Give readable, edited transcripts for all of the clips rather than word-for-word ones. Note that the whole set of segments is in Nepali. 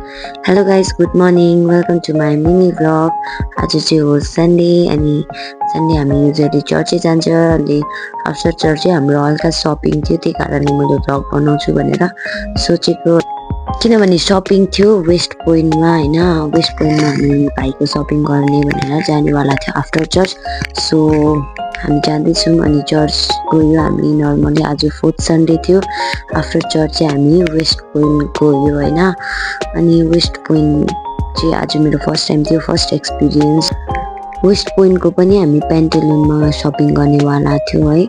Hello guys, good morning. Welcome to my mini vlog. आज चाहिँ हो सन्डे अनि सन्डे हामी युजली चर्चै जान्छ अनि आफ्टर चर्च चाहिँ हाम्रो हल्का सपिङ थियो, त्यही कारणले मैले भ्लग बनाउँछु भनेर सोचेको। किनभने सपिङ थियो वेस्ट पोइन्टमा हैन, वेस्ट पोइन्टमा हामी भाइको सपिङ गर्ने भनेर जानेवाला थियो आफ्टर चर्च। सो हामी जाँदैछौँ अनि चर्च गयो हामी नर्मली। आज 4th सन्डे थियो। आफ्टर चर्च चाहिँ हामी वेस्ट पोइन्ट गयो हैन। अनि वेस्ट पोइन्ट चाहिँ आज मेरो फर्स्ट टाइम थियो, फर्स्ट एक्सपिरियन्स। वेस्ट पोइन्टको पनि हामी पेन्टेलुनमा सपिङ गर्नेवाला थियो है,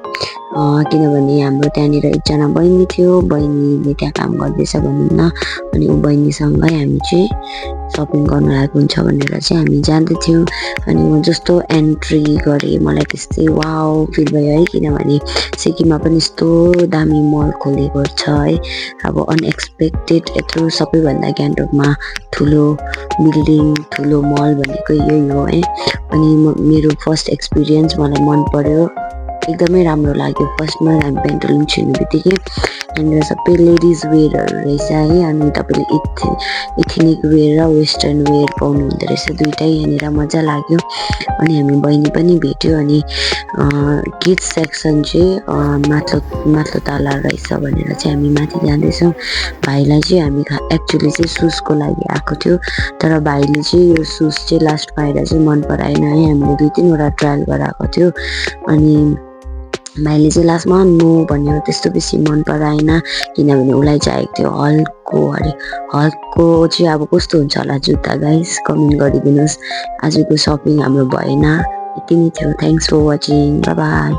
किनभने हाम्रो त्यहाँनिर एकजना बहिनी थियो, बहिनीले त्यहाँ काम गर्दैछ भनौँ न। अनि ऊ बहिनीसँगै हामी चाहिँ सपिङ गर्न लागेको हुन्छ भनेर चाहिँ हामी जाँदै थियौँ। अनि म जस्तो एन्ट्री गरेँ मलाई त्यस्तै वाउ फिल भयो है, किनभने सिक्किममा पनि यस्तो दामी मल खोलेको छ है। अब अनएक्सपेक्टेड यत्रो सबैभन्दा गान्तोकमा ठुलो बिल्डिङ ठुलो मल भनेको यही हो है। अनि मेरो फर्स्ट एक्सपिरियन्स मलाई मन पर्यो, एकदमै राम्रो लाग्यो। फर्स्टमा हामी पेन्टलुन छिर्नु बित्तिकै यहाँनिर सबै लेडिज वेयरहरू रहेछ है। अनि तपाईँले इथनिक वेयर र वेस्टर्न वेयर पाउनु हुँदो रहेछ, दुइटै यहाँनिर मजा लाग्यो। अनि हामी बहिनी पनि भेट्यो। अनि किड्स सेक्सन चाहिँ माथिल्लो तला रहेछ भनेर चाहिँ हामी माथि जाँदैछौँ। भाइलाई चाहिँ हामी एक्चुली चाहिँ सुजको लागि आएको थियो, तर भाइले चाहिँ यो सुज चाहिँ लास्ट पाएर चाहिँ मन पराएन है। हामीले 2-3वटा ट्रायल गराएको थियो अनि भाइले चाहिँ लास्टमा नो भन्यो, त्यस्तो बेसी मन पराएन किनभने उसलाई चाहिएको थियो हल्को अरे। हल्को चाहिँ अब कस्तो हुन्छ होला जुत्ता गाइस कमेन्ट गरिदिनुहोस्। आजको सपिङ हाम्रो भएन, यति नै थियो। Thanks for watching, bye by.